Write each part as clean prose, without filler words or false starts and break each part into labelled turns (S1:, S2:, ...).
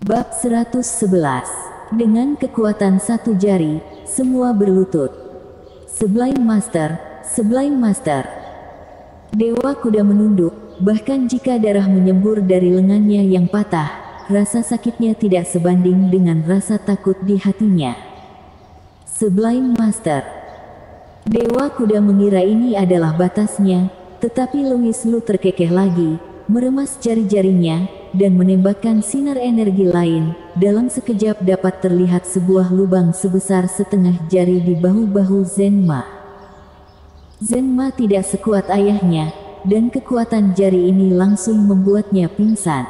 S1: Bab 111. Dengan kekuatan satu jari, semua berlutut. Sublime Master, Sublime Master. Dewa kuda menunduk, bahkan jika darah menyembur dari lengannya yang patah, rasa sakitnya tidak sebanding dengan rasa takut di hatinya. Sublime Master. Dewa kuda mengira ini adalah batasnya, tetapi Louis Lu terkekeh lagi, meremas jari-jarinya, dan menembakkan sinar energi lain. Dalam sekejap dapat terlihat sebuah lubang sebesar setengah jari di bahu-bahu Zenma. Zenma tidak sekuat ayahnya, dan kekuatan jari ini langsung membuatnya pingsan.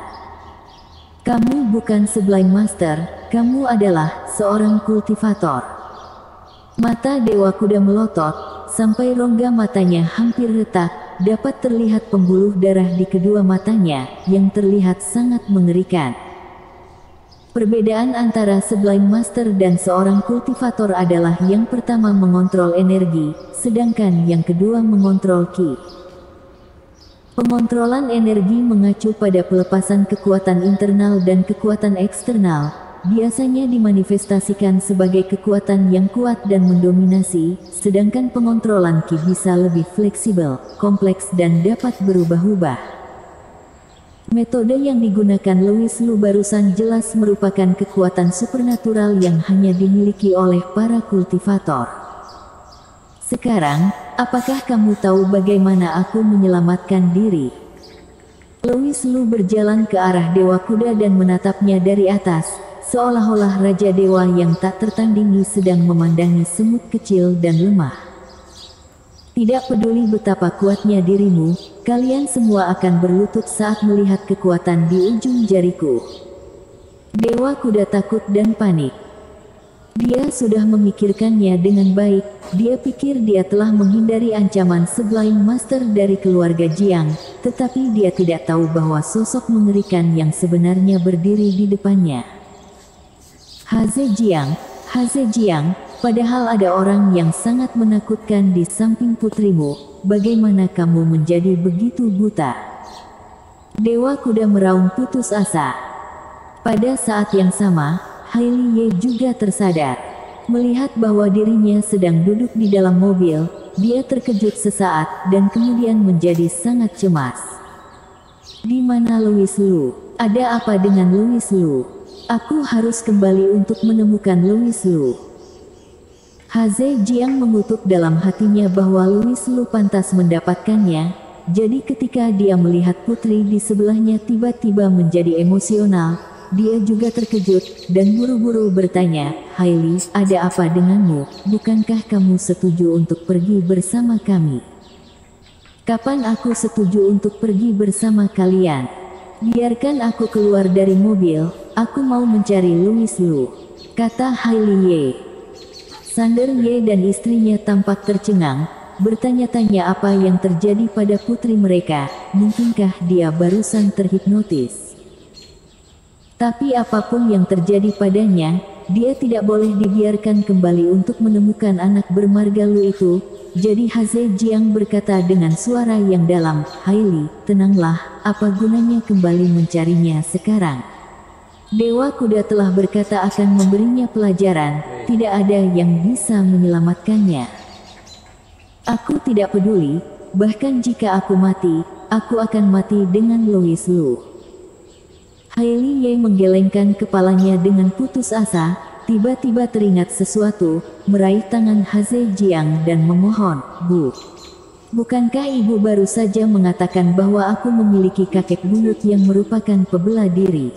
S1: Kamu bukan Sublime Master, kamu adalah seorang kultivator. Mata Dewa Kuda melotot, sampai rongga matanya hampir retak. Dapat terlihat pembuluh darah di kedua matanya, yang terlihat sangat mengerikan. Perbedaan antara Sublime Master dan seorang kultivator adalah yang pertama mengontrol energi, sedangkan yang kedua mengontrol ki. Pengontrolan energi mengacu pada pelepasan kekuatan internal dan kekuatan eksternal, biasanya dimanifestasikan sebagai kekuatan yang kuat dan mendominasi, sedangkan pengontrolan ki bisa lebih fleksibel, kompleks dan dapat berubah-ubah. Metode yang digunakan Louis Lu barusan jelas merupakan kekuatan supernatural yang hanya dimiliki oleh para kultivator. Sekarang, apakah kamu tahu bagaimana aku menyelamatkan diri? Louis Lu berjalan ke arah Dewa Kuda dan menatapnya dari atas, seolah-olah Raja Dewa yang tak tertandingi sedang memandangi semut kecil dan lemah. Tidak peduli betapa kuatnya dirimu, kalian semua akan berlutut saat melihat kekuatan di ujung jariku. Dewa Kuda takut dan panik. Dia sudah memikirkannya dengan baik, dia pikir dia telah menghindari ancaman Sublime Master dari keluarga Jiang, tetapi dia tidak tahu bahwa sosok mengerikan yang sebenarnya berdiri di depannya. Haze Jiang, padahal ada orang yang sangat menakutkan di samping putrimu, bagaimana kamu menjadi begitu buta? Dewa Kuda meraung putus asa. Pada saat yang sama, Hailey Ye juga tersadar. Melihat bahwa dirinya sedang duduk di dalam mobil, dia terkejut sesaat dan kemudian menjadi sangat cemas. Di mana Louis Lu? Ada apa dengan Louis Lu? Aku harus kembali untuk menemukan Louis Lu. Haze Jiang mengutuk dalam hatinya bahwa Louis Lu pantas mendapatkannya, jadi ketika dia melihat putri di sebelahnya tiba-tiba menjadi emosional, dia juga terkejut, dan buru-buru bertanya, Hailey, ada apa denganmu, bukankah kamu setuju untuk pergi bersama kami? Kapan aku setuju untuk pergi bersama kalian? Biarkan aku keluar dari mobil, aku mau mencari Louis Lu, kata Hailey Ye. Sander Ye dan istrinya tampak tercengang, bertanya-tanya apa yang terjadi pada putri mereka, mungkinkah dia barusan terhipnotis. Tapi apapun yang terjadi padanya, dia tidak boleh dibiarkan kembali untuk menemukan anak bermarga Lu itu. Jadi Haze Jiang berkata dengan suara yang dalam, Hailey, tenanglah, apa gunanya kembali mencarinya sekarang? Dewa Kuda telah berkata akan memberinya pelajaran, tidak ada yang bisa menyelamatkannya. Aku tidak peduli, bahkan jika aku mati, aku akan mati dengan Louis Lu. Hailey Ye menggelengkan kepalanya dengan putus asa, tiba-tiba teringat sesuatu, meraih tangan Haze Jiang dan memohon, Bu. Bukankah ibu baru saja mengatakan bahwa aku memiliki kakek buyut yang merupakan pebela diri?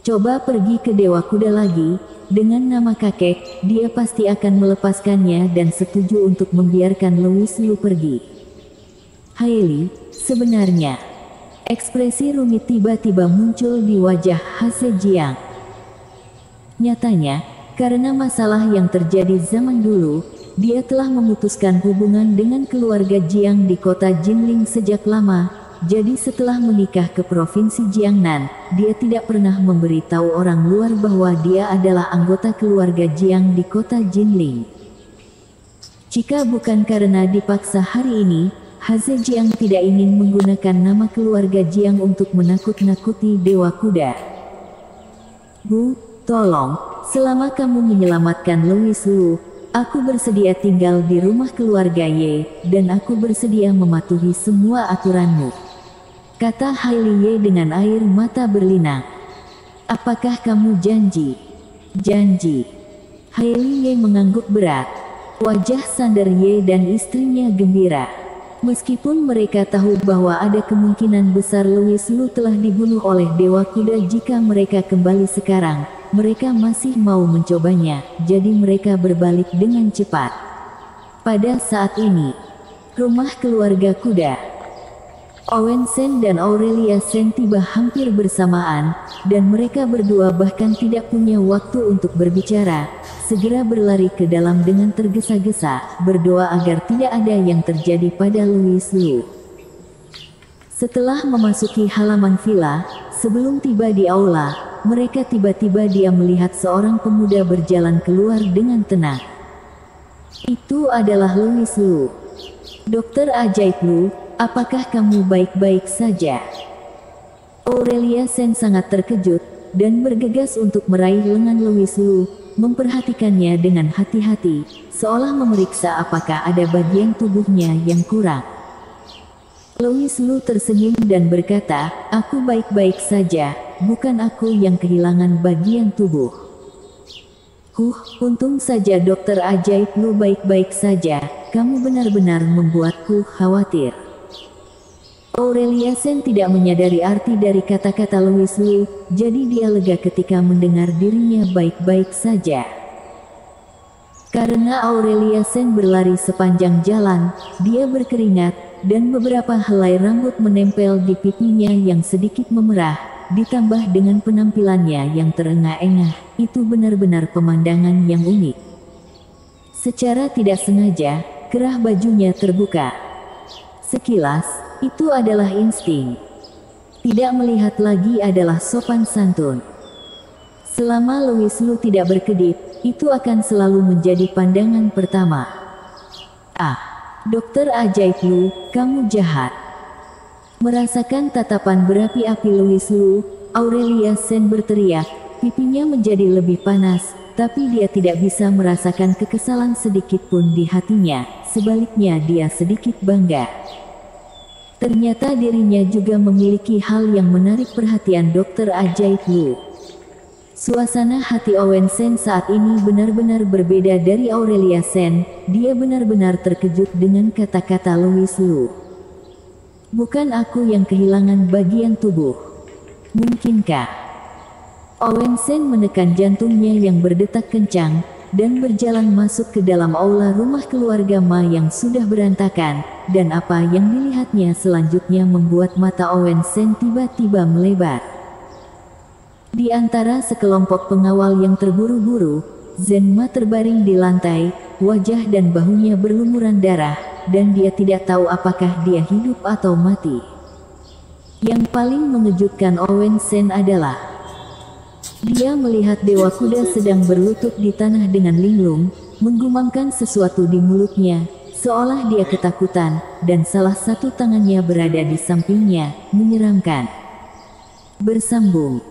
S1: Coba pergi ke Dewa Kuda lagi, dengan nama kakek, dia pasti akan melepaskannya dan setuju untuk membiarkan Louis Lu pergi. Hailey, sebenarnya, ekspresi rumit tiba-tiba muncul di wajah Haze Jiang. Nyatanya, karena masalah yang terjadi zaman dulu, dia telah memutuskan hubungan dengan keluarga Jiang di kota Jinling sejak lama. Jadi setelah menikah ke provinsi Jiangnan, dia tidak pernah memberitahu orang luar bahwa dia adalah anggota keluarga Jiang di kota Jinling. Jika bukan karena dipaksa hari ini, Haze Jiang tidak ingin menggunakan nama keluarga Jiang untuk menakut-nakuti Dewa Kuda. Bu, tolong, selama kamu menyelamatkan Louis Liu, aku bersedia tinggal di rumah keluarga Ye, dan aku bersedia mematuhi semua aturanmu. Kata Hailey Ye dengan air mata berlinang. Apakah kamu janji? Janji. Hailey Ye mengangguk berat. Wajah Sander Ye dan istrinya gembira. Meskipun mereka tahu bahwa ada kemungkinan besar Louis Liu telah dibunuh oleh Dewa Kuda jika mereka kembali sekarang, mereka masih mau mencobanya, jadi mereka berbalik dengan cepat. Pada saat ini, rumah keluarga kuda, Owen Shen dan Aurelia Shen tiba hampir bersamaan, dan mereka berdua bahkan tidak punya waktu untuk berbicara, segera berlari ke dalam dengan tergesa-gesa, berdoa agar tidak ada yang terjadi pada Louis Liu. Setelah memasuki halaman villa, sebelum tiba di aula, mereka tiba-tiba dia melihat seorang pemuda berjalan keluar dengan tenang. Itu adalah Louis Liu. Dokter ajaib Liu, apakah kamu baik-baik saja? Aurelia Shen sangat terkejut, dan bergegas untuk meraih lengan Louis Liu, memperhatikannya dengan hati-hati, seolah memeriksa apakah ada bagian tubuhnya yang kurang. Louis Liu tersenyum dan berkata, aku baik-baik saja, bukan aku yang kehilangan bagian tubuh. Untung saja dokter ajaib Liu baik-baik saja, kamu benar-benar membuatku khawatir. Aurelia Shen tidak menyadari arti dari kata-kata Louis Liu, jadi dia lega ketika mendengar dirinya baik-baik saja. Karena Aurelia Shen berlari sepanjang jalan, dia berkeringat, dan beberapa helai rambut menempel di pipinya yang sedikit memerah, ditambah dengan penampilannya yang terengah-engah, itu benar-benar pemandangan yang unik. Secara tidak sengaja, kerah bajunya terbuka. Sekilas, itu adalah insting. Tidak melihat lagi adalah sopan santun. Selama Louis Liu tidak berkedip, itu akan selalu menjadi pandangan pertama. Dokter ajaib Liu, kamu jahat. Merasakan tatapan berapi-api Louis Liu, Aurelia Shen berteriak, pipinya menjadi lebih panas, tapi dia tidak bisa merasakan kekesalan sedikit pun di hatinya, sebaliknya dia sedikit bangga. Ternyata dirinya juga memiliki hal yang menarik perhatian dokter ajaib Liu. Suasana hati Owen Shen saat ini benar-benar berbeda dari Aurelia Shen, dia benar-benar terkejut dengan kata-kata Louis Liu. Bukan aku yang kehilangan bagian tubuh. Mungkinkah? Owen Shen menekan jantungnya yang berdetak kencang, dan berjalan masuk ke dalam aula rumah keluarga Ma yang sudah berantakan, dan apa yang dilihatnya selanjutnya membuat mata Owen Shen tiba-tiba melebar. Di antara sekelompok pengawal yang terburu-buru, Zhen Ma terbaring di lantai, wajah dan bahunya berlumuran darah, dan dia tidak tahu apakah dia hidup atau mati. Yang paling mengejutkan Owen Shen adalah dia melihat Dewa Kuda sedang berlutut di tanah dengan linglung, menggumamkan sesuatu di mulutnya, seolah dia ketakutan, dan salah satu tangannya berada di sampingnya, menyeramkan. Bersambung.